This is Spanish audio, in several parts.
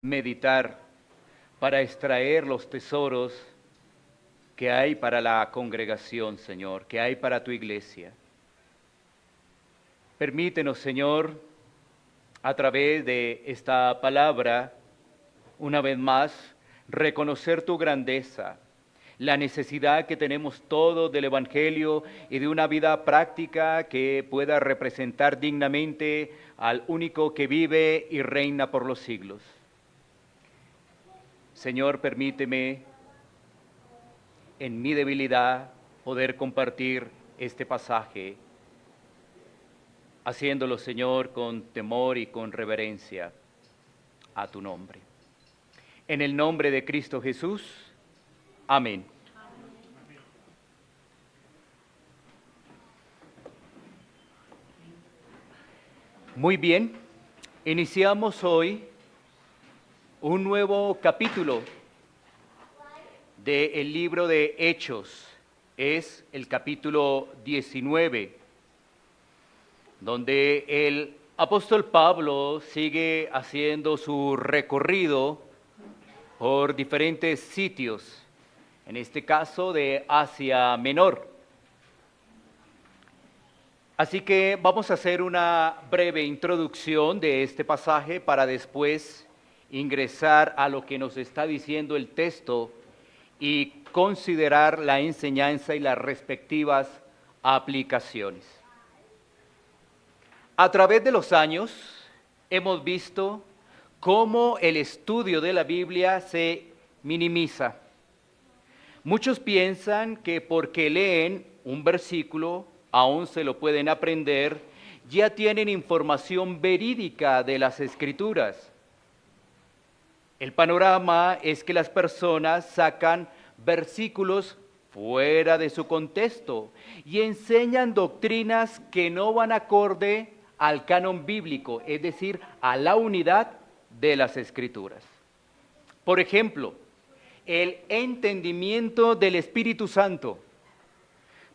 meditar para extraer los tesoros que hay para la congregación, Señor, que hay para tu iglesia. Permítenos, Señor, a través de esta palabra, una vez más, reconocer tu grandeza, la necesidad que tenemos todos del Evangelio y de una vida práctica que pueda representar dignamente al único que vive y reina por los siglos. Señor, permíteme en mi debilidad poder compartir este pasaje, haciéndolo, Señor, con temor y con reverencia a tu nombre. En el nombre de Cristo Jesús, amén. Muy bien, iniciamos hoy un nuevo capítulo del libro de Hechos. Es el capítulo 19, donde el apóstol Pablo sigue haciendo su recorrido por diferentes sitios, en este caso de Asia Menor. Así que vamos a hacer una breve introducción de este pasaje para después ingresar a lo que nos está diciendo el texto y considerar la enseñanza y las respectivas aplicaciones. A través de los años hemos visto cómo el estudio de la Biblia se minimiza. Muchos piensan que porque leen un versículo, aún se lo pueden aprender, ya tienen información verídica de las Escrituras. El panorama es que las personas sacan versículos fuera de su contexto y enseñan doctrinas que no van acorde al canon bíblico, es decir, a la unidad de las Escrituras. Por ejemplo, el entendimiento del Espíritu Santo.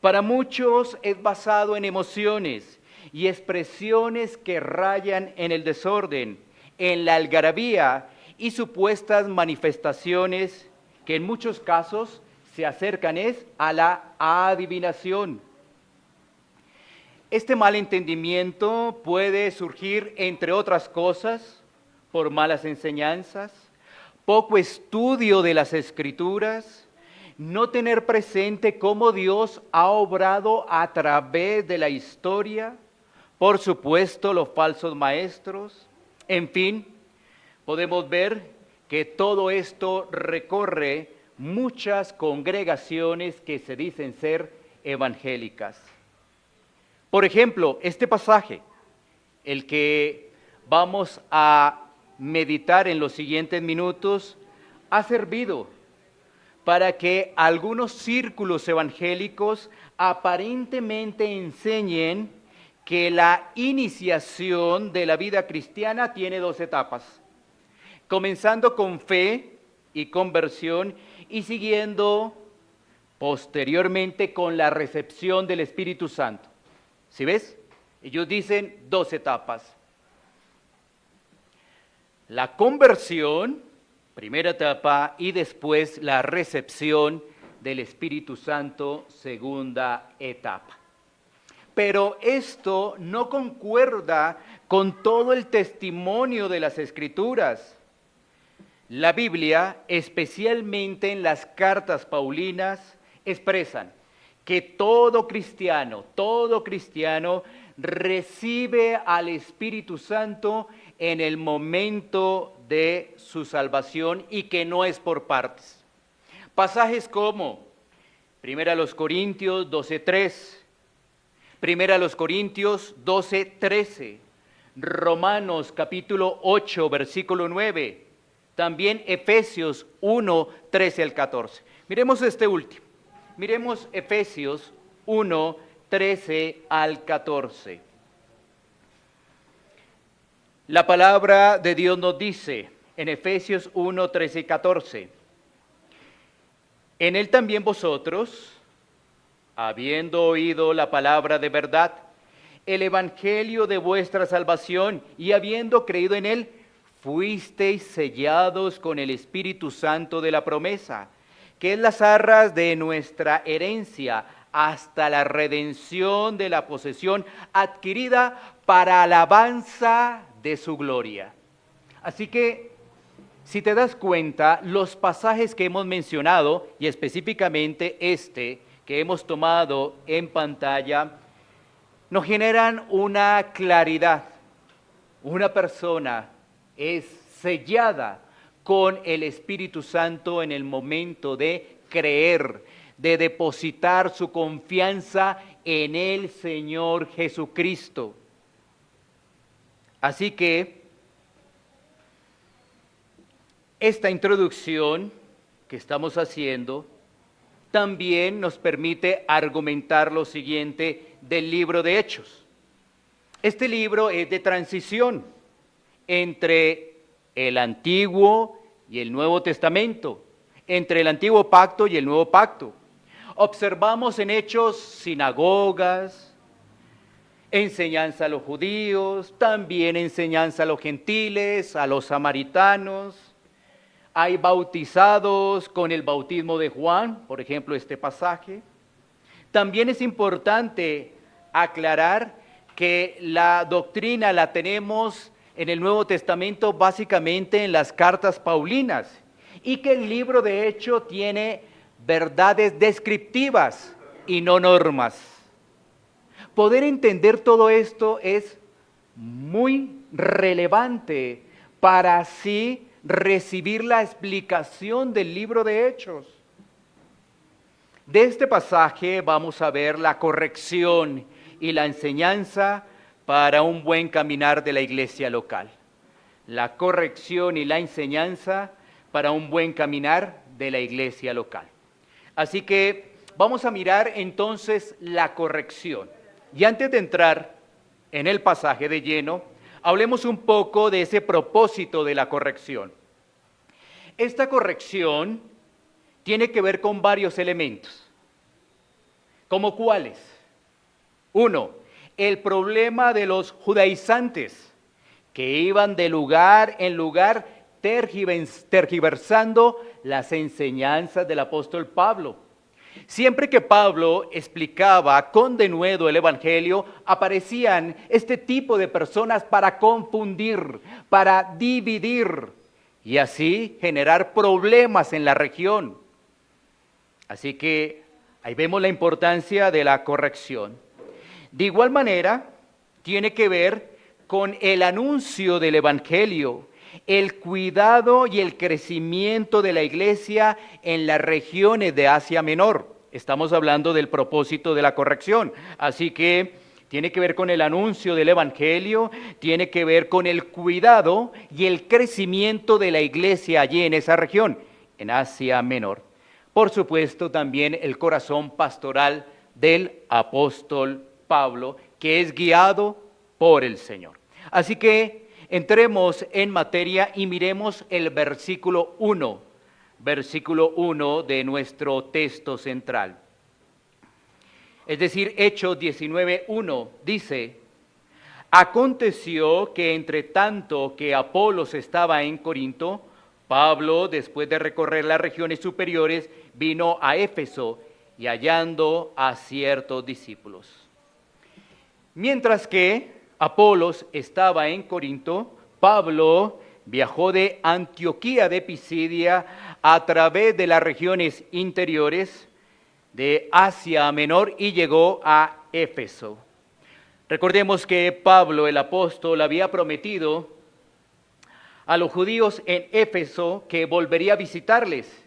Para muchos es basado en emociones y expresiones que rayan en el desorden, en la algarabía y supuestas manifestaciones que en muchos casos se acercan a la adivinación. Este mal entendimiento puede surgir, entre otras cosas, por malas enseñanzas, poco estudio de las Escrituras, no tener presente cómo Dios ha obrado a través de la historia, por supuesto los falsos maestros, en fin, podemos ver que todo esto recorre muchas congregaciones que se dicen ser evangélicas. Por ejemplo, este pasaje, el que vamos a meditar en los siguientes minutos, ha servido para que algunos círculos evangélicos aparentemente enseñen que la iniciación de la vida cristiana tiene dos etapas, comenzando con fe y conversión y siguiendo posteriormente con la recepción del Espíritu Santo. ¿Sí ves? Ellos dicen dos etapas. La conversión, primera etapa, y después la recepción del Espíritu Santo, segunda etapa. Pero esto no concuerda con todo el testimonio de las Escrituras. La Biblia, especialmente en las cartas paulinas, expresan que todo cristiano recibe al Espíritu Santo en el momento de su salvación y que no es por partes. Pasajes como 1 Corintios 12:3, 1 Corintios 12:13, Romanos capítulo 8, versículo 9, también Efesios 1, 13 al 14. Miremos este último. Miremos Efesios 1, 13 al 14. La palabra de Dios nos dice en Efesios 1, 13 y 14. En él también vosotros, habiendo oído la palabra de verdad, el evangelio de vuestra salvación, y habiendo creído en él, fuisteis sellados con el Espíritu Santo de la promesa, que es las arras de nuestra herencia, hasta la redención de la posesión adquirida para alabanza de su gloria. Así que, si te das cuenta, los pasajes que hemos mencionado, y específicamente este que hemos tomado en pantalla, nos generan una claridad. Una persona es sellada con el Espíritu Santo en el momento de creer, de depositar su confianza en el Señor Jesucristo. Así que esta introducción que estamos haciendo también nos permite argumentar lo siguiente del libro de Hechos. Este libro es de transición entre el Antiguo y el Nuevo Testamento, entre el Antiguo Pacto y el Nuevo Pacto. Observamos en Hechos sinagogas, enseñanza a los judíos, también enseñanza a los gentiles, a los samaritanos. Hay bautizados con el bautismo de Juan, por ejemplo, este pasaje. También es importante aclarar que la doctrina la tenemos en el Nuevo Testamento básicamente en las cartas paulinas y que el libro de Hechos tiene verdades descriptivas y no normas. Poder entender todo esto es muy relevante para así recibir la explicación del libro de Hechos. De este pasaje vamos a ver la corrección y la enseñanza para un buen caminar de la iglesia local. La corrección y la enseñanza para un buen caminar de la iglesia local. Así que vamos a mirar entonces la corrección. Y antes de entrar en el pasaje de lleno, hablemos un poco de ese propósito de la corrección. Esta corrección tiene que ver con varios elementos. ¿Cómo cuáles? Uno, el problema de los judaizantes que iban de lugar en lugar tergiversando las enseñanzas del apóstol Pablo. Siempre que Pablo explicaba con denuedo el Evangelio, aparecían este tipo de personas para confundir, para dividir y así generar problemas en la región. Así que ahí vemos la importancia de la corrección. De igual manera, tiene que ver con el anuncio del Evangelio, el cuidado y el crecimiento de la iglesia en las regiones de Asia Menor. Estamos hablando del propósito de la corrección. Así que tiene que ver con el anuncio del Evangelio, tiene que ver con el cuidado y el crecimiento de la iglesia allí en esa región, en Asia Menor. Por supuesto, también el corazón pastoral del apóstol Pablo, que es guiado por el Señor. Así que entremos en materia y miremos el versículo 1 de nuestro texto central. Es decir, Hechos 19:1 dice: aconteció que entre tanto que Apolos estaba en Corinto, Pablo, después de recorrer las regiones superiores, vino a Éfeso y hallando a ciertos discípulos. Mientras que Apolos estaba en Corinto, Pablo viajó de Antioquía de Pisidia a través de las regiones interiores de Asia Menor y llegó a Éfeso. Recordemos que Pablo, el apóstol, había prometido a los judíos en Éfeso que volvería a visitarles,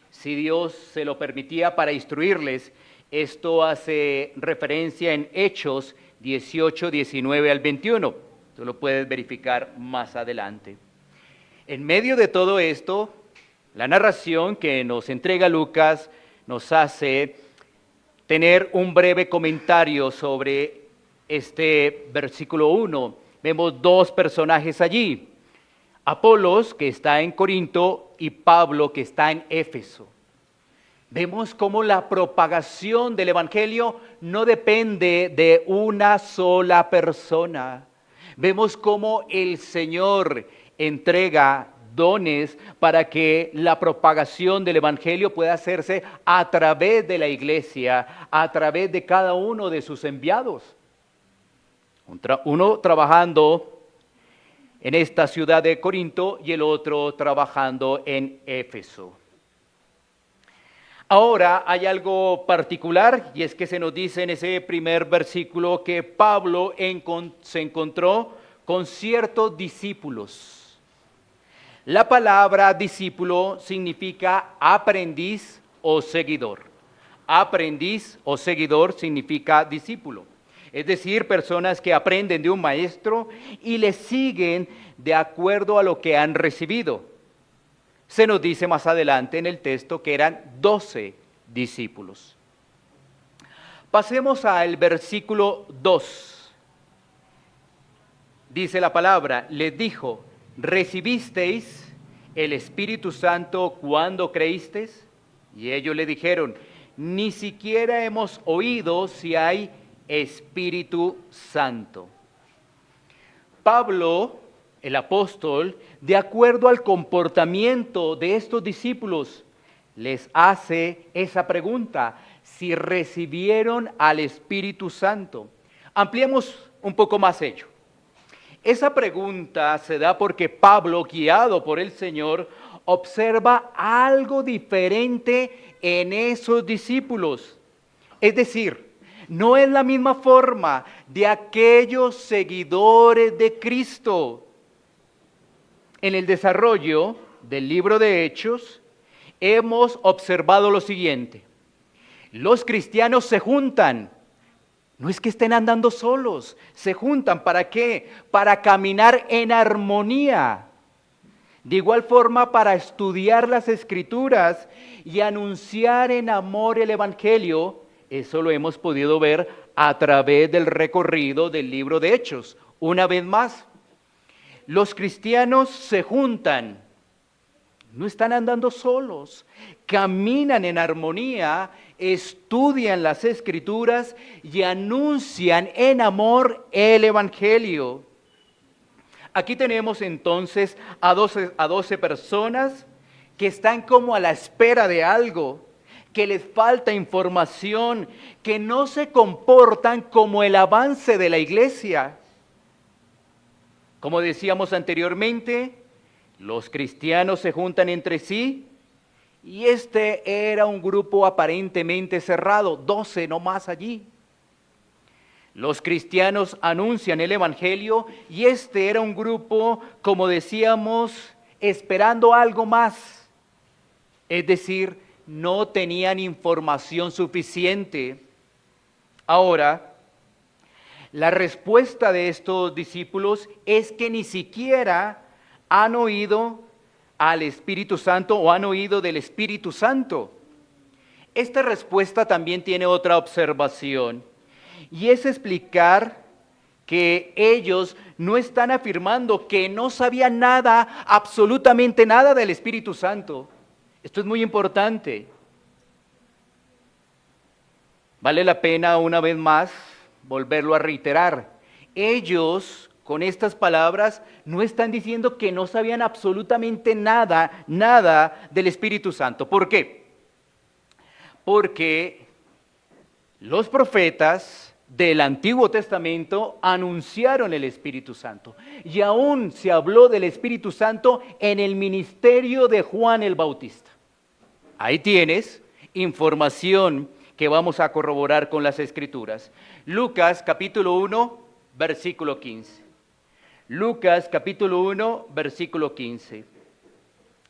si Dios se lo permitía, para instruirles. Esto hace referencia en Hechos 18, 19 al 21. Tú lo puedes verificar más adelante. En medio de todo esto, la narración que nos entrega Lucas nos hace tener un breve comentario sobre este versículo 1. Vemos dos personajes allí: Apolos, que está en Corinto, y Pablo, que está en Éfeso. Vemos cómo la propagación del Evangelio no depende de una sola persona. Vemos cómo el Señor entrega dones para que la propagación del Evangelio pueda hacerse a través de la iglesia, a través de cada uno de sus enviados. Uno trabajando en esta ciudad de Corinto y el otro trabajando en Éfeso. Ahora hay algo particular, y es que se nos dice en ese primer versículo que Pablo se encontró con ciertos discípulos. La palabra discípulo significa aprendiz o seguidor. Aprendiz o seguidor significa discípulo. Es decir, personas que aprenden de un maestro y le siguen de acuerdo a lo que han recibido. Se nos dice más adelante en el texto que eran 12 discípulos. Pasemos al versículo 2. Dice la palabra, les dijo, ¿recibisteis el Espíritu Santo cuando creísteis? Y ellos le dijeron, ni siquiera hemos oído si hay Espíritu Santo. Pablo, el apóstol, de acuerdo al comportamiento de estos discípulos, les hace esa pregunta, si recibieron al Espíritu Santo. Ampliemos un poco más ello. Esa pregunta se da porque Pablo, guiado por el Señor, observa algo diferente en esos discípulos. Es decir, no es la misma forma de aquellos seguidores de Cristo. En el desarrollo del libro de Hechos, hemos observado lo siguiente. Los cristianos se juntan. No es que estén andando solos, se juntan. ¿Para qué? Para caminar en armonía. De igual forma, para estudiar las Escrituras y anunciar en amor el Evangelio. Eso lo hemos podido ver a través del recorrido del libro de Hechos. Una vez más, los cristianos se juntan. No están andando solos, caminan en armonía, estudian las Escrituras y anuncian en amor el Evangelio. Aquí tenemos entonces a 12 personas que están como a la espera de algo, que les falta información, que no se comportan como el avance de la iglesia. Como decíamos anteriormente, los cristianos se juntan entre sí y este era un grupo aparentemente cerrado, 12 no más allí. Los cristianos anuncian el Evangelio y este era un grupo, como decíamos, esperando algo más. Es decir, no tenían información suficiente. Ahora, la respuesta de estos discípulos es que ni siquiera han oído al Espíritu Santo o han oído del Espíritu Santo. Esta respuesta también tiene otra observación y es explicar que ellos no están afirmando que no sabían nada, absolutamente nada del Espíritu Santo. Esto es muy importante. Vale la pena una vez más volverlo a reiterar. Ellos con estas palabras no están diciendo que no sabían absolutamente nada del Espíritu Santo. ¿Por qué? Porque los profetas del Antiguo Testamento anunciaron el Espíritu Santo. Y aún se habló del Espíritu Santo en el ministerio de Juan el Bautista. Ahí tienes información que vamos a corroborar con las Escrituras. Lucas capítulo 1, versículo 15. Lucas capítulo 1, versículo 15.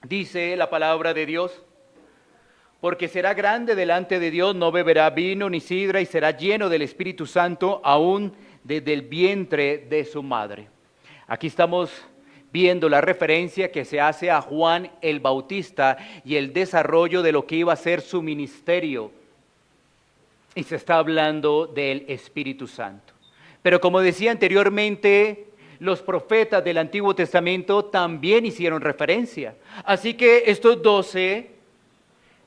Dice la palabra de Dios, porque será grande delante de Dios, no beberá vino ni sidra y será lleno del Espíritu Santo aún desde el vientre de su madre. Aquí estamos viendo la referencia que se hace a Juan el Bautista y el desarrollo de lo que iba a ser su ministerio. Y se está hablando del Espíritu Santo. Pero como decía anteriormente, los profetas del Antiguo Testamento también hicieron referencia. Así que estos 12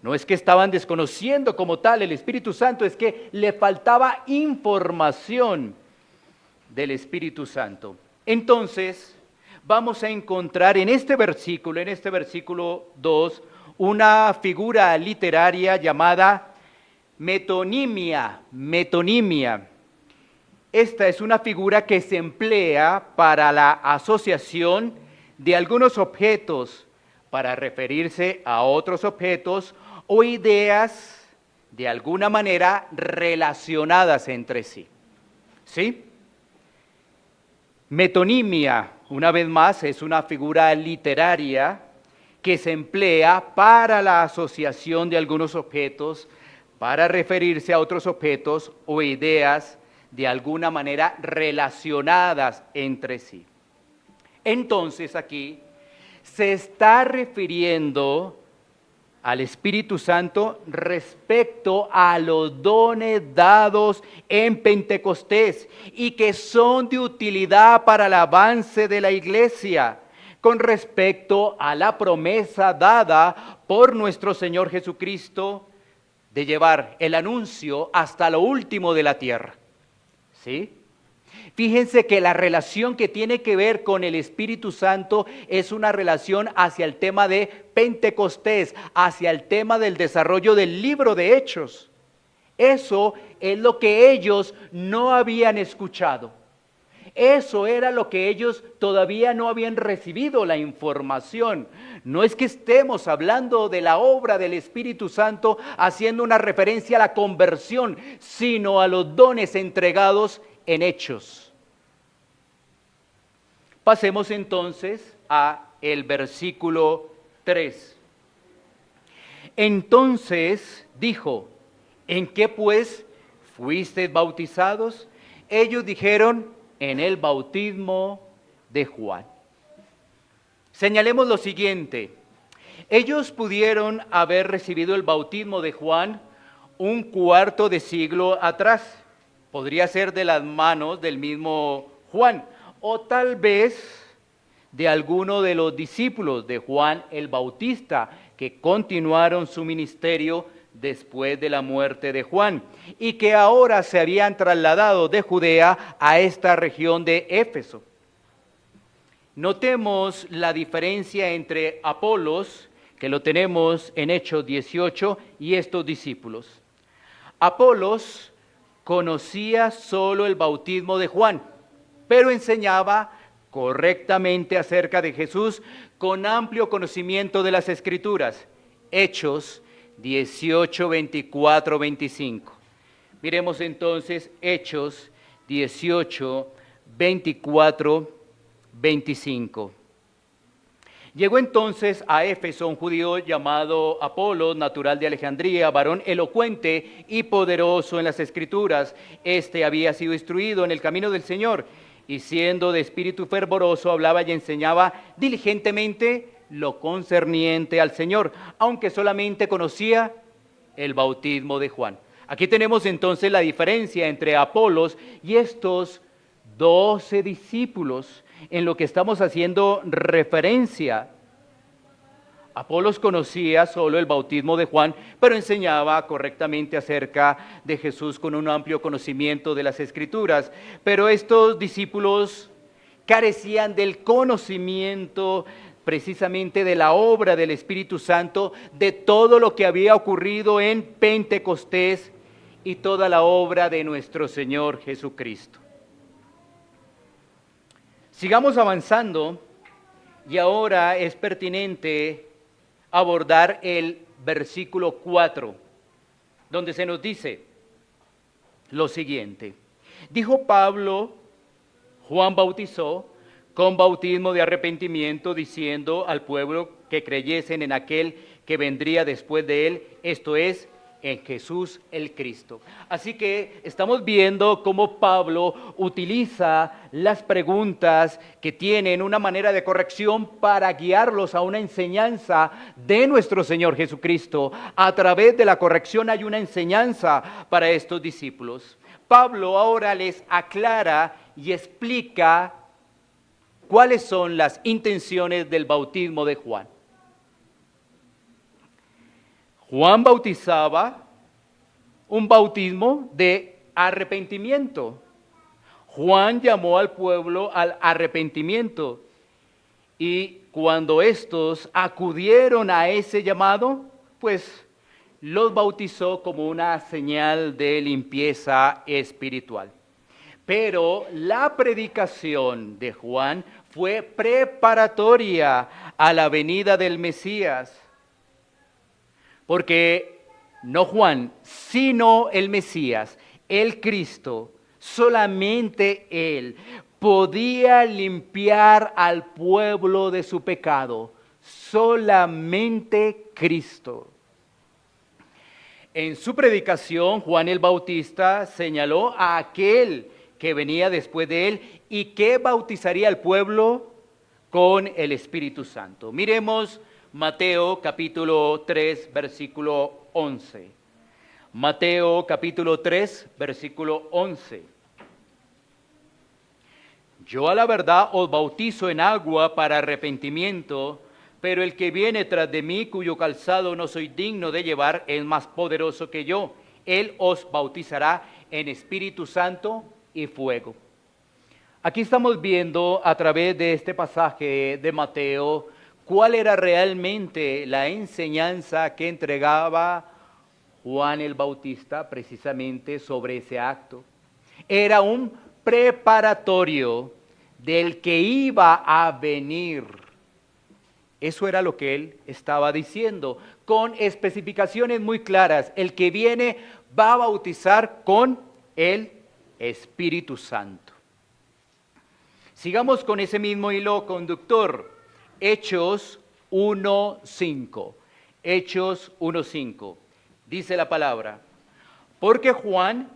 no es que estaban desconociendo como tal el Espíritu Santo, es que le faltaba información del Espíritu Santo. Entonces, vamos a encontrar en este versículo 2, una figura literaria llamada metonimia. Esta es una figura que se emplea para la asociación de algunos objetos para referirse a otros objetos o ideas de alguna manera relacionadas entre sí. ¿Sí? Metonimia, una vez más, es una figura literaria que se emplea para la asociación de algunos objetos, para referirse a otros objetos o ideas de alguna manera relacionadas entre sí. Entonces aquí se está refiriendo al Espíritu Santo respecto a los dones dados en Pentecostés y que son de utilidad para el avance de la iglesia con respecto a la promesa dada por nuestro Señor Jesucristo de llevar el anuncio hasta lo último de la tierra. ¿Sí? Fíjense que la relación que tiene que ver con el Espíritu Santo es una relación hacia el tema de Pentecostés, hacia el tema del desarrollo del libro de Hechos. Eso es lo que ellos no habían escuchado. Eso era lo que ellos todavía no habían recibido la información. No es que estemos hablando de la obra del Espíritu Santo haciendo una referencia a la conversión, sino a los dones entregados en Hechos. Pasemos entonces a el versículo 3. Entonces dijo, ¿en qué pues fuisteis bautizados? Ellos dijeron, en el bautismo de Juan. Señalemos lo siguiente, ellos pudieron haber recibido el bautismo de Juan un cuarto de siglo atrás. Podría ser de las manos del mismo Juan, o tal vez de alguno de los discípulos de Juan el Bautista, que continuaron su ministerio después de la muerte de Juan, y que ahora se habían trasladado de Judea a esta región de Éfeso. Notemos la diferencia entre Apolos, que lo tenemos en Hechos 18, y estos discípulos. Apolos conocía solo el bautismo de Juan, pero enseñaba correctamente acerca de Jesús con amplio conocimiento de las Escrituras. Hechos 18, 24, 25. Miremos entonces Hechos 18, 24, 25. Llegó entonces a Éfeso un judío llamado Apolos, natural de Alejandría, varón elocuente y poderoso en las Escrituras. Este había sido instruido en el camino del Señor, y siendo de espíritu fervoroso, hablaba y enseñaba diligentemente lo concerniente al Señor, aunque solamente conocía el bautismo de Juan. Aquí tenemos entonces la diferencia entre Apolos y estos 12 discípulos en lo que estamos haciendo referencia. Apolos conocía solo el bautismo de Juan, pero enseñaba correctamente acerca de Jesús con un amplio conocimiento de las Escrituras. Pero estos discípulos carecían del conocimiento precisamente de la obra del Espíritu Santo, de todo lo que había ocurrido en Pentecostés y toda la obra de nuestro Señor Jesucristo. Sigamos avanzando y ahora es pertinente abordar el versículo 4, donde se nos dice lo siguiente. Dijo Pablo, Juan bautizó con bautismo de arrepentimiento, diciendo al pueblo que creyesen en aquel que vendría después de él, esto es, en Jesús el Cristo. Así que estamos viendo cómo Pablo utiliza las preguntas que tienen una manera de corrección para guiarlos a una enseñanza de nuestro Señor Jesucristo. A través de la corrección hay una enseñanza para estos discípulos. Pablo ahora les aclara y explica cuáles son las intenciones del bautismo de Juan. Juan bautizaba un bautismo de arrepentimiento. Juan llamó al pueblo al arrepentimiento. Y cuando estos acudieron a ese llamado, pues los bautizó como una señal de limpieza espiritual. Pero la predicación de Juan fue preparatoria a la venida del Mesías. Porque no Juan, sino el Mesías, el Cristo, solamente Él podía limpiar al pueblo de su pecado. Solamente Cristo. En su predicación, Juan el Bautista señaló a aquel que venía después de él y que bautizaría al pueblo con el Espíritu Santo. Miremos Mateo capítulo 3, versículo 11. Mateo capítulo 3, versículo 11. Yo a la verdad os bautizo en agua para arrepentimiento, pero el que viene tras de mí, cuyo calzado no soy digno de llevar, es más poderoso que yo. Él os bautizará en Espíritu Santo y fuego. Aquí estamos viendo a través de este pasaje de Mateo cuál era realmente la enseñanza que entregaba Juan el Bautista precisamente sobre ese acto. Era un preparatorio del que iba a venir. Eso era lo que él estaba diciendo, con especificaciones muy claras. El que viene va a bautizar con el Espíritu Santo. Sigamos con ese mismo hilo conductor. Hechos 1:5. Hechos 1:5. Dice la palabra: porque Juan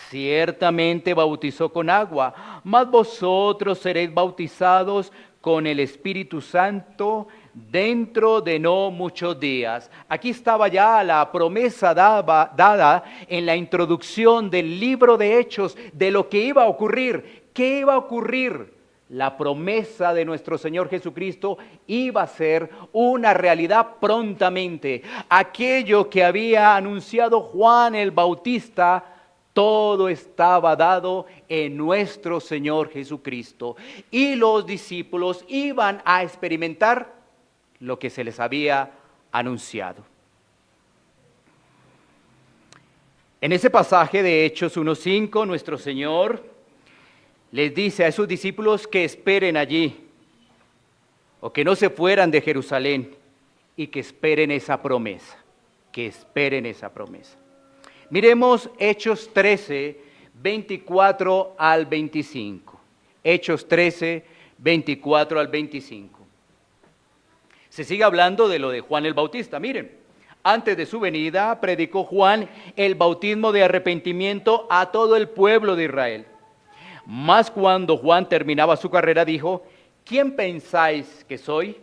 ciertamente bautizó con agua, mas vosotros seréis bautizados con el Espíritu Santo dentro de no muchos días. Aquí estaba ya la promesa dada en la introducción del libro de Hechos de lo que iba a ocurrir. ¿Qué iba a ocurrir? La promesa de nuestro Señor Jesucristo iba a ser una realidad prontamente. Aquello que había anunciado Juan el Bautista, todo estaba dado en nuestro Señor Jesucristo. Y los discípulos iban a experimentar lo que se les había anunciado. En ese pasaje de Hechos 1:5, nuestro Señor les dice a esos discípulos que esperen allí, o que no se fueran de Jerusalén, y que esperen esa promesa, que esperen esa promesa. Miremos Hechos 13, 24 al 25. Hechos 13, 24 al 25. Se sigue hablando de lo de Juan el Bautista. Miren, antes de su venida predicó Juan el bautismo de arrepentimiento a todo el pueblo de Israel. Mas cuando Juan terminaba su carrera dijo: ¿quién pensáis que soy?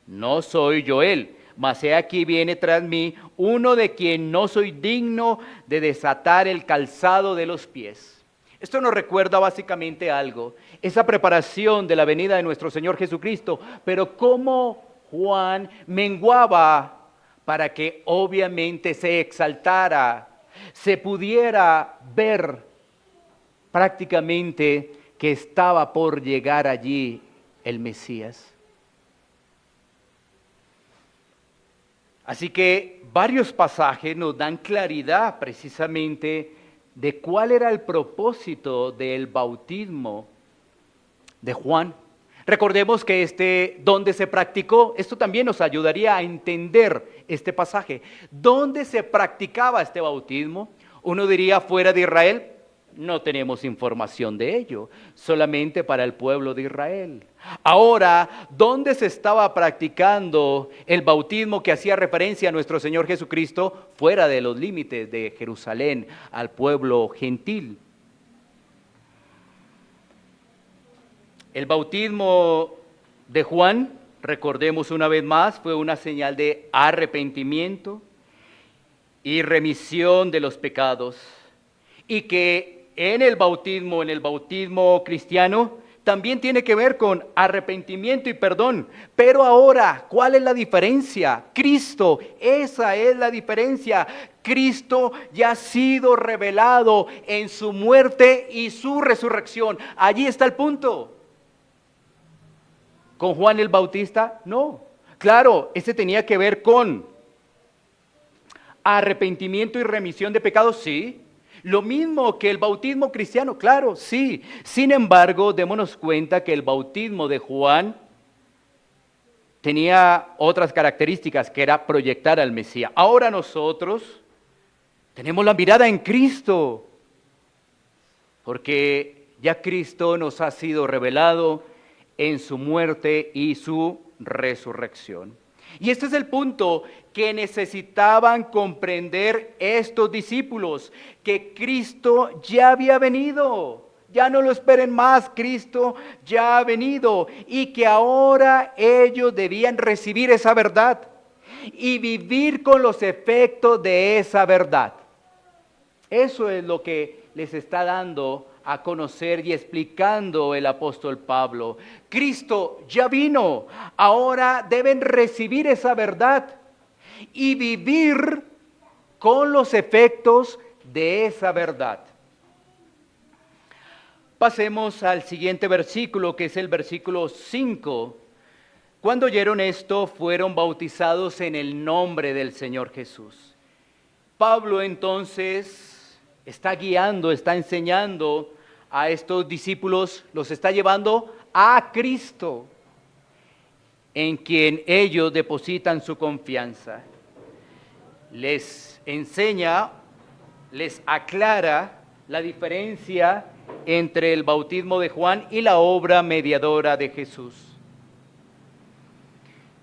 No soy yo él, mas he aquí viene tras mí uno de quien no soy digno de desatar el calzado de los pies. Esto nos recuerda básicamente algo, esa preparación de la venida de nuestro Señor Jesucristo, pero cómo Juan menguaba para que obviamente se exaltara, se pudiera ver prácticamente que estaba por llegar allí el Mesías. Así que varios pasajes nos dan claridad precisamente de cuál era el propósito del bautismo de Juan. Recordemos que donde se practicó, esto también nos ayudaría a entender este pasaje. ¿Dónde se practicaba este bautismo? Uno diría fuera de Israel. No tenemos información de ello, solamente para el pueblo de Israel. Ahora, ¿dónde se estaba practicando el bautismo que hacía referencia a nuestro Señor Jesucristo? Fuera de los límites de Jerusalén, al pueblo gentil. El bautismo de Juan, recordemos una vez más, fue una señal de arrepentimiento y remisión de los pecados, y que en el bautismo cristiano, también tiene que ver con arrepentimiento y perdón. Pero ahora, ¿cuál es la diferencia? Cristo, esa es la diferencia. Cristo ya ha sido revelado en su muerte y su resurrección. Allí está el punto. ¿Con Juan el Bautista? No. Claro, ese tenía que ver con arrepentimiento y remisión de pecados, sí. Lo mismo que el bautismo cristiano, claro, sí. Sin embargo, démonos cuenta que el bautismo de Juan tenía otras características, que era proyectar al Mesías. Ahora nosotros tenemos la mirada en Cristo, porque ya Cristo nos ha sido revelado en su muerte y su resurrección. Y este es el punto que necesitaban comprender estos discípulos, que Cristo ya había venido. Ya no lo esperen más, Cristo ya ha venido y que ahora ellos debían recibir esa verdad y vivir con los efectos de esa verdad. Eso es lo que les está dando a conocer y explicando el apóstol Pablo. Cristo ya vino, ahora deben recibir esa verdad y vivir con los efectos de esa verdad. Pasemos al siguiente versículo, que es el versículo 5. Cuando oyeron esto, fueron bautizados en el nombre del Señor Jesús. Pablo entonces está guiando, está enseñando a estos discípulos, los está llevando a Cristo, en quien ellos depositan su confianza. Les enseña, les aclara la diferencia entre el bautismo de Juan y la obra mediadora de Jesús.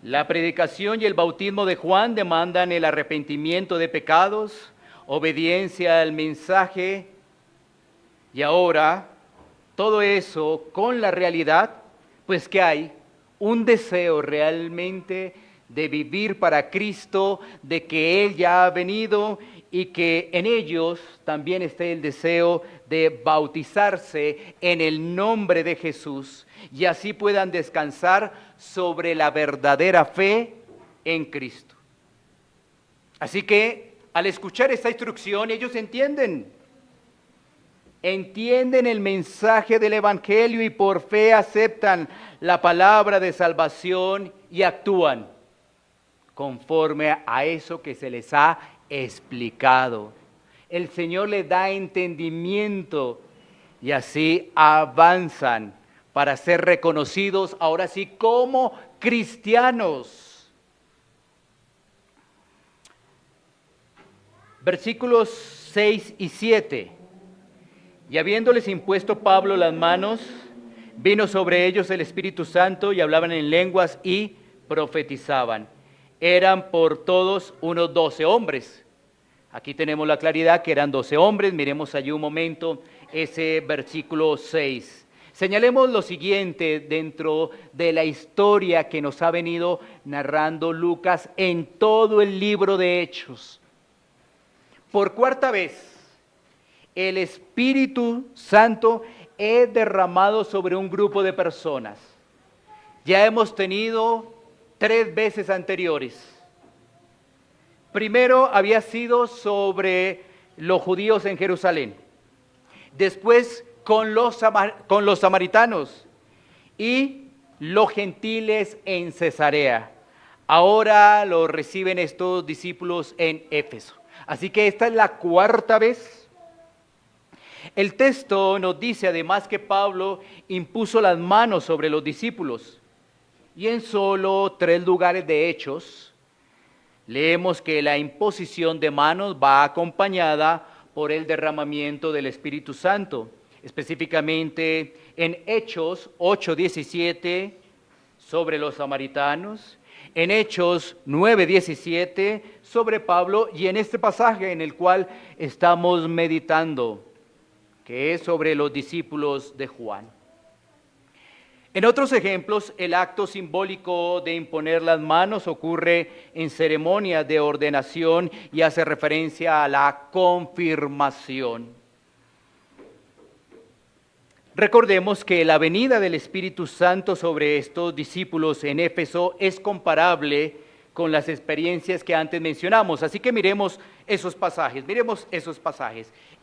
La predicación y el bautismo de Juan demandan el arrepentimiento de pecados, obediencia al mensaje, y ahora todo eso con la realidad, pues que hay un deseo realmente de vivir para Cristo, de que Él ya ha venido y que en ellos también esté el deseo de bautizarse en el nombre de Jesús y así puedan descansar sobre la verdadera fe en Cristo. Así que al escuchar esta instrucción ellos entienden el mensaje del Evangelio y por fe aceptan la palabra de salvación y actúan conforme a eso que se les ha explicado. El Señor les da entendimiento y así avanzan para ser reconocidos ahora sí como cristianos. Versículos 6 y 7. Y habiéndoles impuesto Pablo las manos, vino sobre ellos el Espíritu Santo y hablaban en lenguas y profetizaban. Eran por todos unos 12 hombres. Aquí tenemos la claridad que eran 12 hombres. Miremos allí un momento ese versículo 6. Señalemos lo siguiente dentro de la historia que nos ha venido narrando Lucas en todo el libro de Hechos. Por cuarta vez, el Espíritu Santo es derramado sobre un grupo de personas. Ya hemos tenido 3 veces anteriores. Primero había sido sobre los judíos en Jerusalén, después con los samaritanos y los gentiles en Cesarea. Ahora lo reciben estos discípulos en Éfeso. Así que esta es la cuarta vez. El texto nos dice además que Pablo impuso las manos sobre los discípulos. Y en solo 3 lugares de Hechos, leemos que la imposición de manos va acompañada por el derramamiento del Espíritu Santo. Específicamente en Hechos 8:17 sobre los samaritanos, en Hechos 9:17 sobre Pablo y en este pasaje en el cual estamos meditando, que es sobre los discípulos de Juan. En otros ejemplos, el acto simbólico de imponer las manos ocurre en ceremonias de ordenación y hace referencia a la confirmación. Recordemos que la venida del Espíritu Santo sobre estos discípulos en Éfeso es comparable con las experiencias que antes mencionamos. Así que miremos esos pasajes.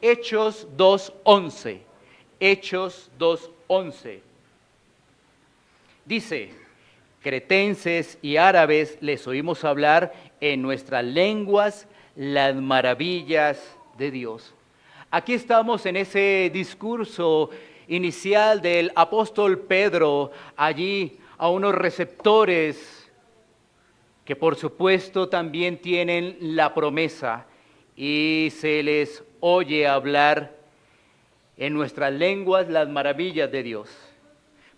Hechos 2:11. Hechos 2:11. Dice, cretenses y árabes les oímos hablar en nuestras lenguas las maravillas de Dios. Aquí estamos en ese discurso inicial del apóstol Pedro, allí a unos receptores que por supuesto también tienen la promesa y se les oye hablar en nuestras lenguas las maravillas de Dios.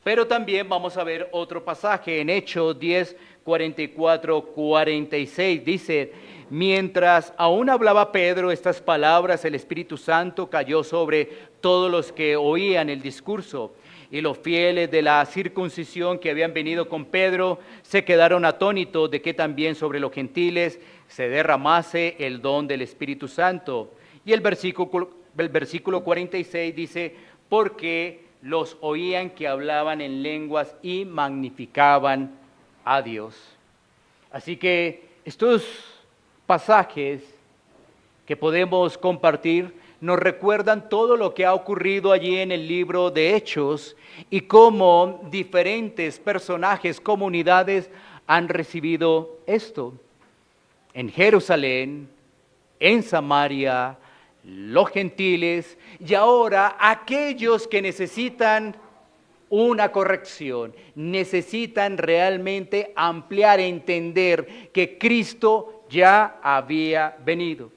Pero también vamos a ver otro pasaje en Hechos 10, 44, 46. Dice: mientras aún hablaba Pedro estas palabras, el Espíritu Santo cayó sobre todos los que oían el discurso. Y los fieles de la circuncisión que habían venido con Pedro se quedaron atónitos de que también sobre los gentiles se derramase el don del Espíritu Santo. Y el versículo 46 dice: porque los oían que hablaban en lenguas y magnificaban a Dios. Así que estos pasajes que podemos compartir nos recuerdan todo lo que ha ocurrido allí en el libro de Hechos y cómo diferentes personajes, comunidades han recibido esto. En Jerusalén, en Samaria, los gentiles y ahora aquellos que necesitan una corrección, necesitan realmente ampliar, entender que Cristo ya había venido.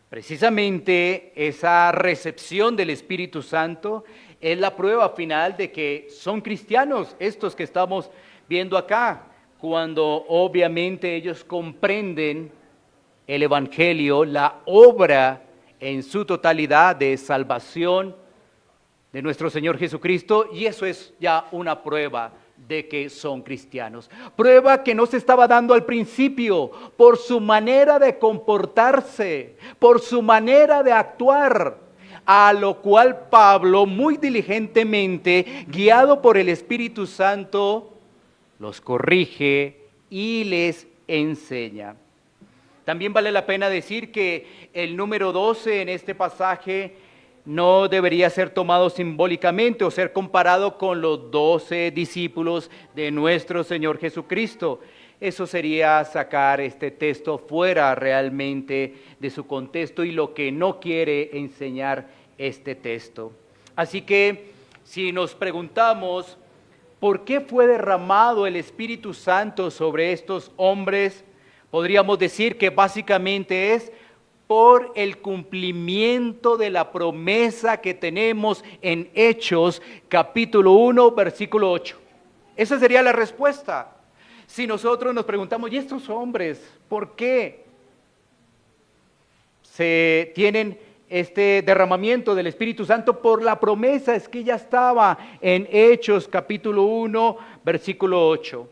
Precisamente esa recepción del Espíritu Santo es la prueba final de que son cristianos estos que estamos viendo acá, cuando obviamente ellos comprenden el Evangelio, la obra en su totalidad de salvación de nuestro Señor Jesucristo, y eso es ya una prueba de que son cristianos. Prueba que no se estaba dando al principio por su manera de comportarse, por su manera de actuar, a lo cual Pablo muy diligentemente, guiado por el Espíritu Santo, los corrige y les enseña. También vale la pena decir que el número 12 en este pasaje no debería ser tomado simbólicamente o ser comparado con los 12 discípulos de nuestro Señor Jesucristo. Eso sería sacar este texto fuera realmente de su contexto y lo que no quiere enseñar este texto. Así que si nos preguntamos por qué fue derramado el Espíritu Santo sobre estos hombres, podríamos decir que básicamente es por el cumplimiento de la promesa que tenemos en Hechos capítulo 1, versículo 8. Esa sería la respuesta. Si nosotros nos preguntamos, ¿y estos hombres por qué se tienen este derramamiento del Espíritu Santo? Por la promesa, es que ya estaba en Hechos capítulo 1, versículo 8.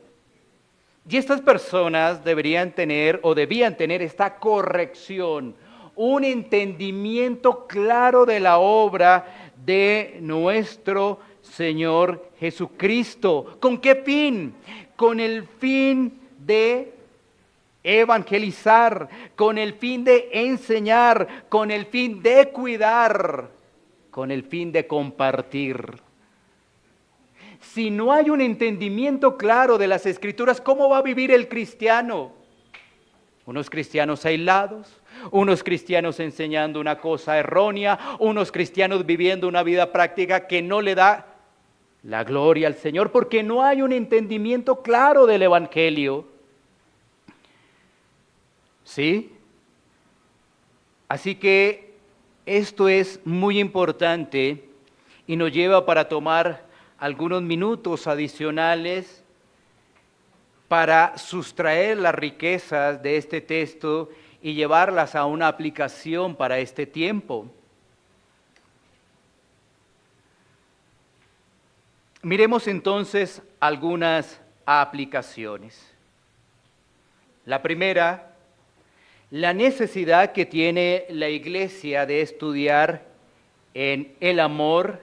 Y estas personas deberían tener o debían tener esta corrección, un entendimiento claro de la obra de nuestro Señor Jesucristo. ¿Con qué fin? Con el fin de evangelizar, con el fin de enseñar, con el fin de cuidar, con el fin de compartir. Si no hay un entendimiento claro de las Escrituras, ¿cómo va a vivir el cristiano? Unos cristianos aislados, unos cristianos enseñando una cosa errónea, unos cristianos viviendo una vida práctica que no le da la gloria al Señor, porque no hay un entendimiento claro del Evangelio. ¿Sí? Así que esto es muy importante y nos lleva para tomar algunos minutos adicionales para sustraer las riquezas de este texto y llevarlas a una aplicación para este tiempo. Miremos entonces algunas aplicaciones. La primera, la necesidad que tiene la iglesia de estudiar en el amor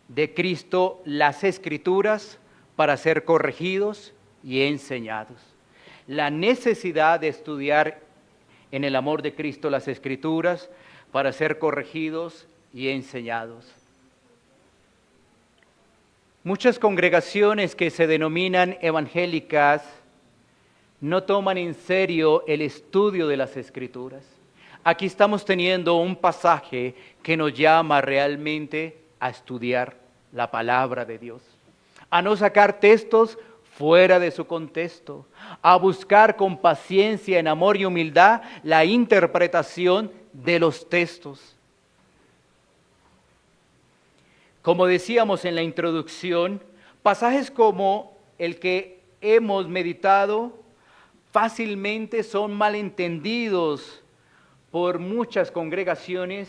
de Cristo las Escrituras para ser corregidos y enseñados. La necesidad de estudiar en el amor de Cristo las Escrituras para ser corregidos y enseñados. Muchas congregaciones que se denominan evangélicas no toman en serio el estudio de las Escrituras. Aquí estamos teniendo un pasaje que nos llama realmente a estudiar la palabra de Dios, a no sacar textos fuera de su contexto, a buscar con paciencia, en amor y humildad la interpretación de los textos. Como decíamos en la introducción, pasajes como el que hemos meditado fácilmente son malentendidos por muchas congregaciones,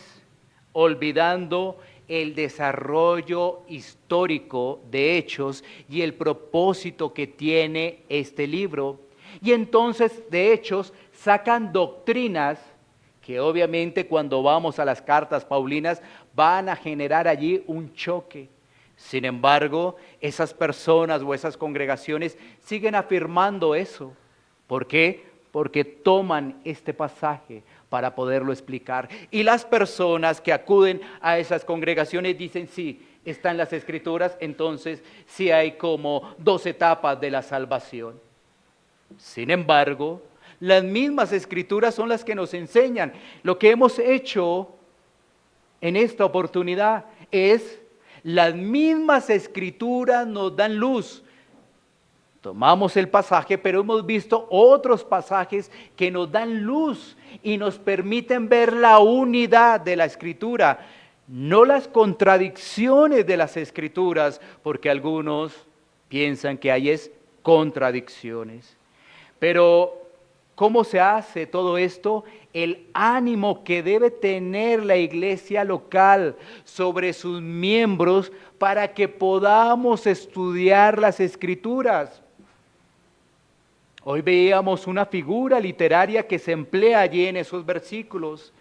olvidando el desarrollo histórico de Hechos y el propósito que tiene este libro. Y entonces de Hechos sacan doctrinas que obviamente cuando vamos a las cartas paulinas van a generar allí un choque. Sin embargo, esas personas o esas congregaciones siguen afirmando eso. ¿Por qué? Porque toman este pasaje para poderlo explicar. Y las personas que acuden a esas congregaciones dicen, sí, están las Escrituras, entonces sí hay como 2 etapas de la salvación. Sin embargo, las mismas Escrituras son las que nos enseñan. Lo que hemos hecho en esta oportunidad es, las mismas Escrituras nos dan luz. Tomamos el pasaje, pero hemos visto otros pasajes que nos dan luz y nos permiten ver la unidad de la Escritura, no las contradicciones de las Escrituras, porque algunos piensan que hay contradicciones. Pero, ¿cómo se hace todo esto? El ánimo que debe tener la iglesia local sobre sus miembros para que podamos estudiar las Escrituras. Hoy veíamos una figura literaria que se emplea allí en esos versículos,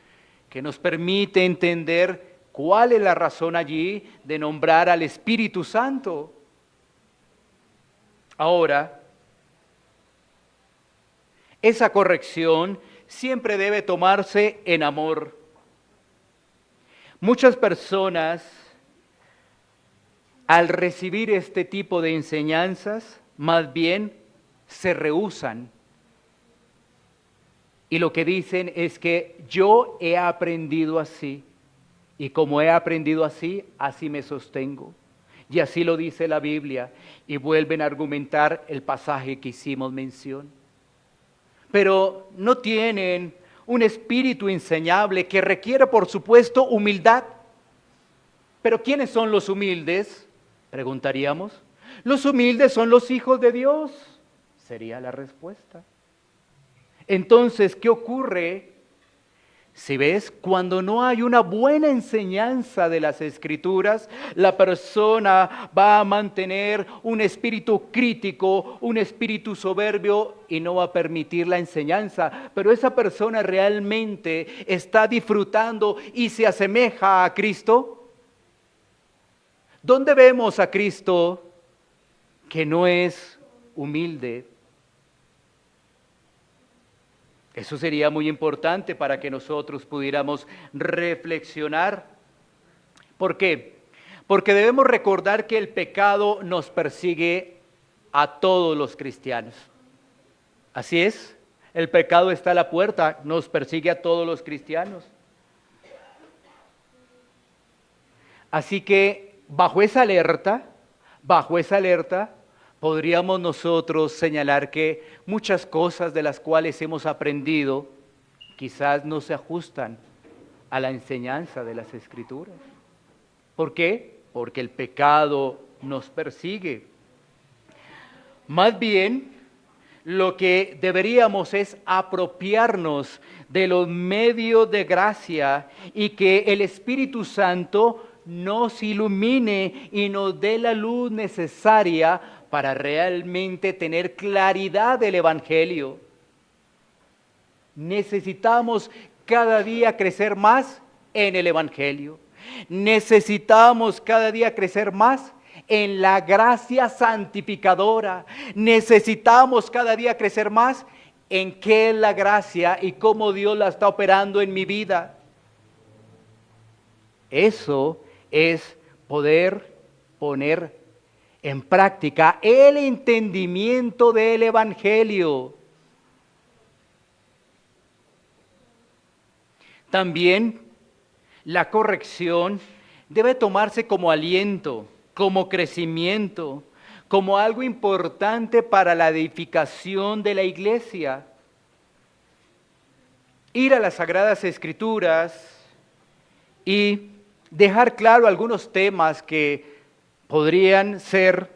que nos permite entender cuál es la razón allí de nombrar al Espíritu Santo. Ahora, esa corrección siempre debe tomarse en amor. Muchas personas, al recibir este tipo de enseñanzas, más bien se rehúsan. Y lo que dicen es que yo he aprendido así, y como he aprendido así, así me sostengo. Y así lo dice la Biblia, y vuelven a argumentar el pasaje que hicimos mención. Pero no tienen un espíritu enseñable que requiere, por supuesto, humildad. ¿Pero quiénes son los humildes? Preguntaríamos. Los humildes son los hijos de Dios, sería la respuesta. Entonces, ¿qué ocurre? Si ves, cuando no hay una buena enseñanza de las Escrituras, la persona va a mantener un espíritu crítico, un espíritu soberbio y no va a permitir la enseñanza. Pero esa persona realmente está disfrutando y se asemeja a Cristo. ¿Dónde vemos a Cristo que no es humilde? Eso sería muy importante para que nosotros pudiéramos reflexionar. ¿Por qué? Porque debemos recordar que el pecado nos persigue a todos los cristianos. Así es, el pecado está a la puerta, nos persigue a todos los cristianos. Así que bajo esa alerta, podríamos nosotros señalar que muchas cosas de las cuales hemos aprendido quizás no se ajustan a la enseñanza de las Escrituras. ¿Por qué? Porque el pecado nos persigue. Más bien, lo que deberíamos es apropiarnos de los medios de gracia y que el Espíritu Santo nos ilumine y nos dé la luz necesaria para realmente tener claridad del Evangelio. Necesitamos cada día crecer más en el Evangelio. Necesitamos cada día crecer más en la gracia santificadora. Necesitamos cada día crecer más en qué es la gracia y cómo Dios la está operando en mi vida. Eso es poder poner en práctica el entendimiento del Evangelio. También la corrección debe tomarse como aliento, como crecimiento, como algo importante para la edificación de la iglesia. Ir a las Sagradas Escrituras y dejar claro algunos temas que podrían ser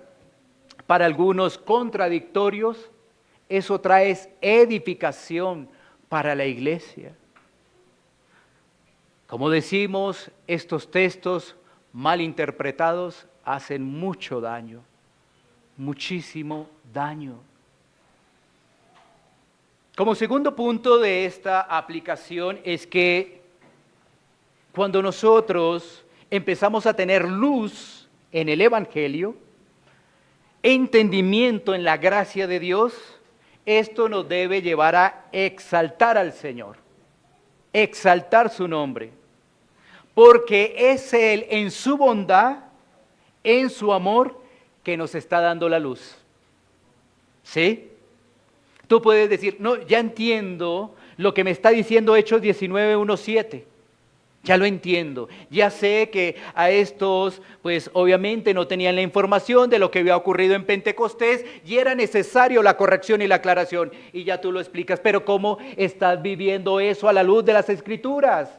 para algunos contradictorios, eso trae edificación para la iglesia. Como decimos, estos textos mal interpretados hacen mucho daño, muchísimo daño. Como segundo punto de esta aplicación es que cuando nosotros empezamos a tener luz en el Evangelio, entendimiento en la gracia de Dios, esto nos debe llevar a exaltar al Señor, exaltar su nombre, porque es Él en su bondad, en su amor, que nos está dando la luz. ¿Sí? Tú puedes decir, no, ya entiendo lo que me está diciendo Hechos 19:1-7. Ya lo entiendo, ya sé que a estos, pues obviamente no tenían la información de lo que había ocurrido en Pentecostés y era necesario la corrección y la aclaración. Y ya tú lo explicas, pero ¿cómo estás viviendo eso a la luz de las Escrituras?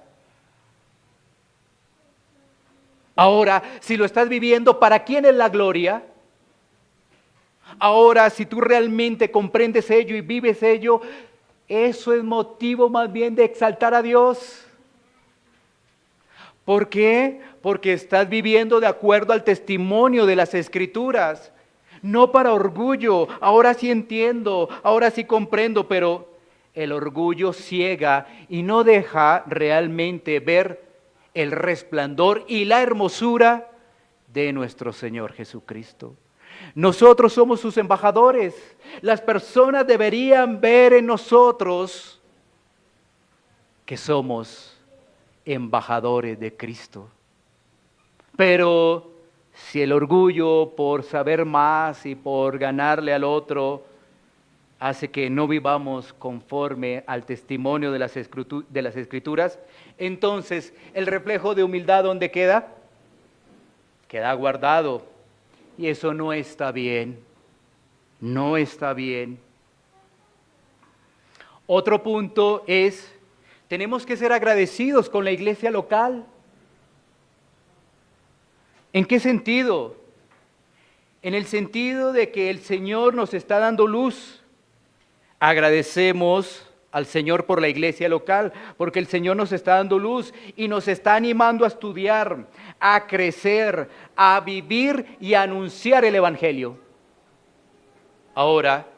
Ahora, si lo estás viviendo, ¿para quién es la gloria? Ahora, si tú realmente comprendes ello y vives ello, eso es motivo más bien de exaltar a Dios. ¿Por qué? Porque estás viviendo de acuerdo al testimonio de las Escrituras. No para orgullo, ahora sí entiendo, ahora sí comprendo, pero el orgullo ciega y no deja realmente ver el resplandor y la hermosura de nuestro Señor Jesucristo. Nosotros somos sus embajadores. Las personas deberían ver en nosotros que somos embajadores de Cristo. Pero si el orgullo por saber más y por ganarle al otro hace que no vivamos conforme al testimonio de las Escrituras, entonces el reflejo de humildad, ¿dónde queda? Queda guardado. Y eso no está bien. No está bien. Otro punto es, tenemos que ser agradecidos con la iglesia local. ¿En qué sentido? En el sentido de que el Señor nos está dando luz. Agradecemos al Señor por la iglesia local, porque el Señor nos está dando luz y nos está animando a estudiar, a crecer, a vivir y a anunciar el Evangelio. Ahora,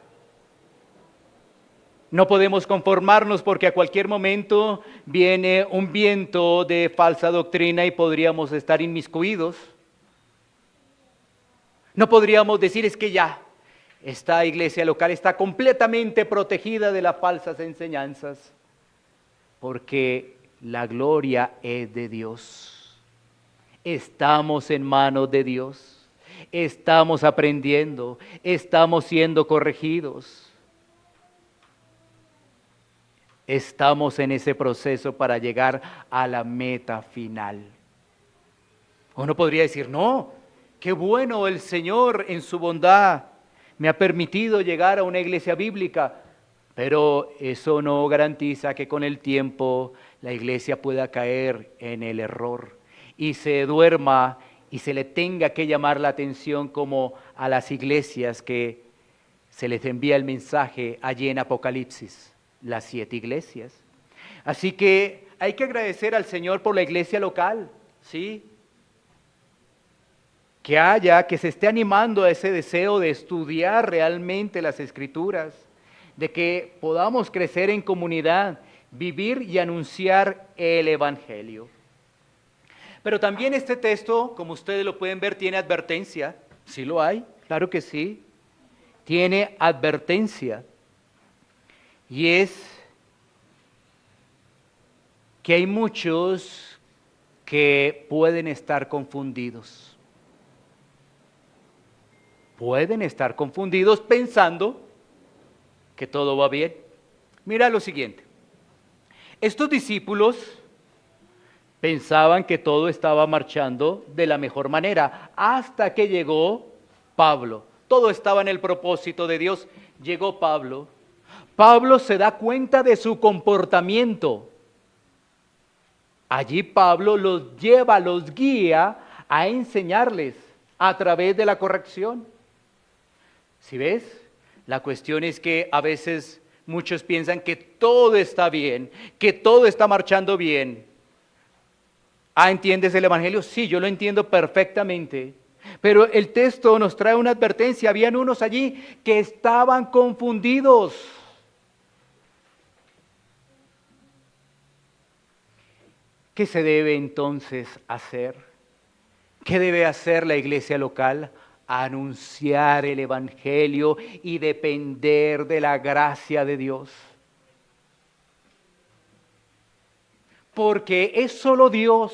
no podemos conformarnos porque a cualquier momento viene un viento de falsa doctrina y podríamos estar inmiscuidos. No podríamos decir es que ya, esta iglesia local está completamente protegida de las falsas enseñanzas, porque la gloria es de Dios. Estamos en manos de Dios, estamos aprendiendo, estamos siendo corregidos. Estamos en ese proceso para llegar a la meta final. Uno podría decir, no, qué bueno, el Señor en su bondad me ha permitido llegar a una iglesia bíblica, pero eso no garantiza que con el tiempo la iglesia pueda caer en el error y se duerma y se le tenga que llamar la atención como a las iglesias que se les envía el mensaje allí en Apocalipsis, las 7 iglesias. Así que hay que agradecer al Señor por la iglesia local, ¿sí? Que se esté animando a ese deseo de estudiar realmente las Escrituras, de que podamos crecer en comunidad, vivir y anunciar el Evangelio. Pero también este texto, como ustedes lo pueden ver, tiene advertencia. ¿Sí lo hay? Claro que sí. Tiene advertencia. Y es que hay muchos que pueden estar confundidos. pueden estar confundidos pensando que todo va bien. Mira lo siguiente. Estos discípulos pensaban que todo estaba marchando de la mejor manera hasta que llegó Pablo. Todo estaba en el propósito de Dios. Llegó Pablo. Pablo se da cuenta de su comportamiento. Allí Pablo los lleva, los guía a enseñarles a través de la corrección. ¿Sí ves? La cuestión es que a veces muchos piensan que todo está bien, que todo está marchando bien. ¿Entiendes el Evangelio? Sí, yo lo entiendo perfectamente. Pero el texto nos trae una advertencia. Habían unos allí que estaban confundidos. ¿Qué se debe entonces hacer? ¿Qué debe hacer la iglesia local? Anunciar el Evangelio y depender de la gracia de Dios. Porque es solo Dios,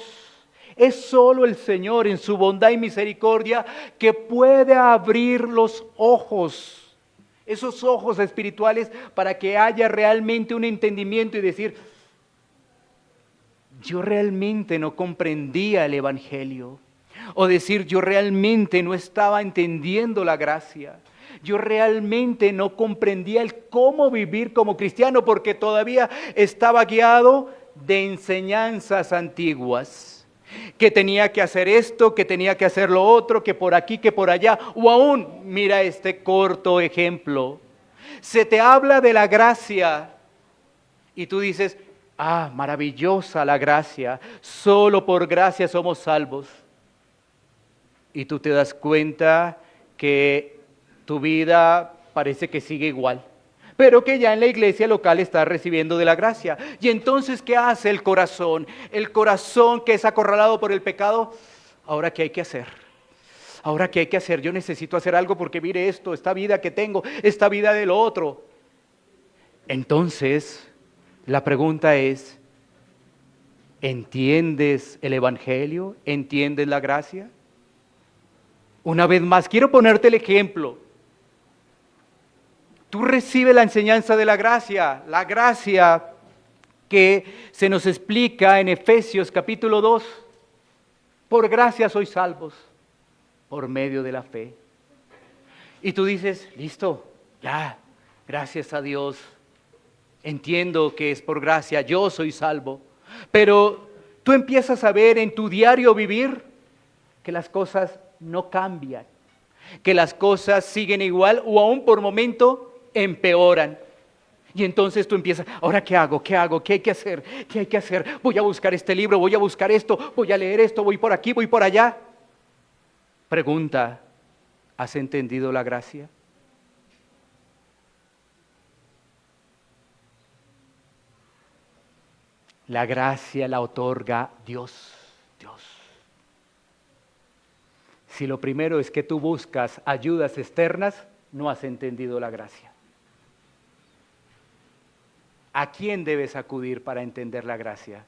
es solo el Señor en su bondad y misericordia que puede abrir los ojos, esos ojos espirituales, para que haya realmente un entendimiento y decir, yo realmente no comprendía el Evangelio. O decir, yo realmente no estaba entendiendo la gracia. Yo realmente no comprendía el cómo vivir como cristiano porque todavía estaba guiado de enseñanzas antiguas. Que tenía que hacer esto, que tenía que hacer lo otro, que por aquí, que por allá. O aún, mira este corto ejemplo. Se te habla de la gracia y tú dices, maravillosa la gracia. Solo por gracia somos salvos. Y tú te das cuenta que tu vida parece que sigue igual, pero que ya en la iglesia local estás recibiendo de la gracia. Y entonces, ¿qué hace el corazón? El corazón que es acorralado por el pecado. ¿Ahora qué hay que hacer? ¿Ahora qué hay que hacer? Yo necesito hacer algo porque mire esto, esta vida que tengo, esta vida de lo otro. Entonces, la pregunta es, ¿entiendes el Evangelio? ¿Entiendes la gracia? Una vez más, quiero ponerte el ejemplo. Tú recibes la enseñanza de la gracia que se nos explica en Efesios capítulo 2. Por gracia sois salvos, por medio de la fe. Y tú dices, listo, ya, gracias a Dios. Entiendo que es por gracia, yo soy salvo. Pero tú empiezas a ver en tu diario vivir que las cosas no cambian, que las cosas siguen igual o aún por momento empeoran. Y entonces tú empiezas, ¿ahora qué hago? ¿Qué hago? ¿Qué hay que hacer? ¿Qué hay que hacer? Voy a buscar este libro, voy a buscar esto, voy a leer esto, voy por aquí, voy por allá. Pregunta, ¿has entendido la gracia? La gracia la otorga Dios. Si lo primero es que tú buscas ayudas externas, no has entendido la gracia. ¿A quién debes acudir para entender la gracia?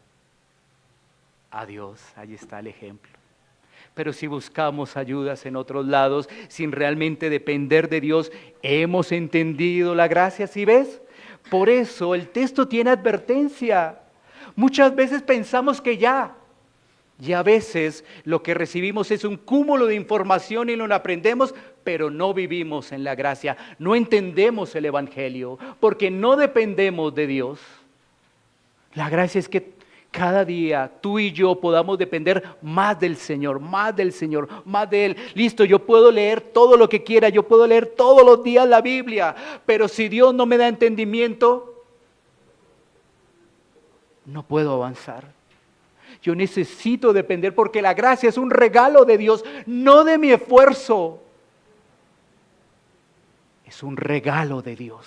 A Dios, ahí está el ejemplo. Pero si buscamos ayudas en otros lados, sin realmente depender de Dios, ¿hemos entendido la gracia? ¿Sí ves? Por eso el texto tiene advertencia. Muchas veces pensamos que ya. Y a veces lo que recibimos es un cúmulo de información y lo aprendemos, pero no vivimos en la gracia. No entendemos el Evangelio porque no dependemos de Dios. La gracia es que cada día tú y yo podamos depender más del Señor, más de Él. Listo, yo puedo leer todo lo que quiera, yo puedo leer todos los días la Biblia, pero si Dios no me da entendimiento, no puedo avanzar. Yo necesito depender porque la gracia es un regalo de Dios, no de mi esfuerzo. Es un regalo de Dios.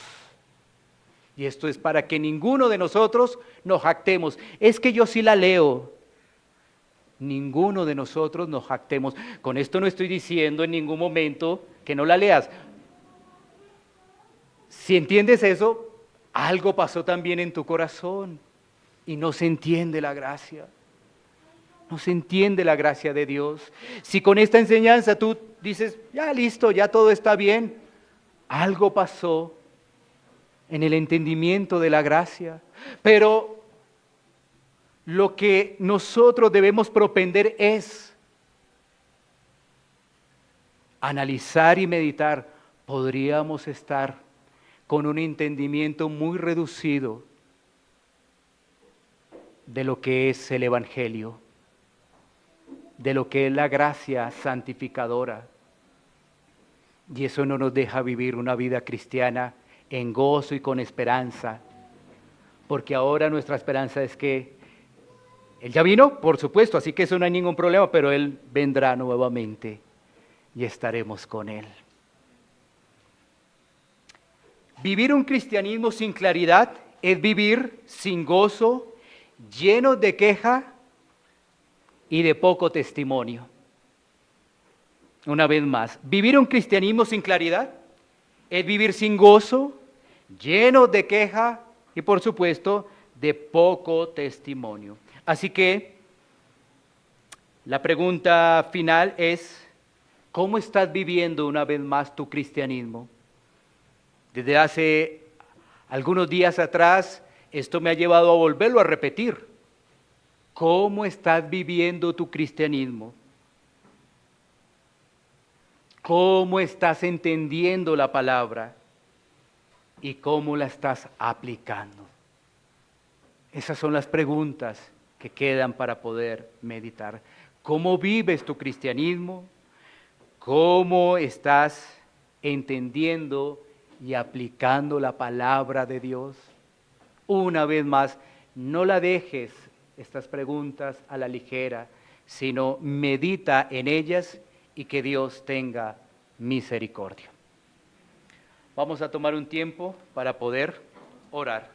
Y esto es para que ninguno de nosotros nos jactemos. Es que yo sí la leo. Ninguno de nosotros nos jactemos. Con esto no estoy diciendo en ningún momento que no la leas. Si entiendes eso, algo pasó también en tu corazón y no se entiende la gracia. No se entiende la gracia de Dios. Si con esta enseñanza tú dices, ya listo, ya todo está bien. Algo pasó en el entendimiento de la gracia. Pero lo que nosotros debemos propender es analizar y meditar. Podríamos estar con un entendimiento muy reducido de lo que es el Evangelio, de lo que es la gracia santificadora. Y eso no nos deja vivir una vida cristiana en gozo y con esperanza, porque ahora nuestra esperanza es que Él ya vino, por supuesto, así que eso no hay ningún problema, pero Él vendrá nuevamente y estaremos con Él. Vivir un cristianismo sin claridad es vivir sin gozo, lleno de queja y de poco testimonio. Una vez más, vivir un cristianismo sin claridad es vivir sin gozo, lleno de queja y por supuesto de poco testimonio. Así que la pregunta final es, ¿cómo estás viviendo una vez más tu cristianismo? Desde hace algunos días atrás, esto me ha llevado a volverlo a repetir. ¿Cómo estás viviendo tu cristianismo? ¿Cómo estás entendiendo la palabra? ¿Y cómo la estás aplicando? Esas son las preguntas que quedan para poder meditar. ¿Cómo vives tu cristianismo? ¿Cómo estás entendiendo y aplicando la palabra de Dios? Una vez más, no la dejes estas preguntas a la ligera, sino medita en ellas y que Dios tenga misericordia. Vamos a tomar un tiempo para poder orar.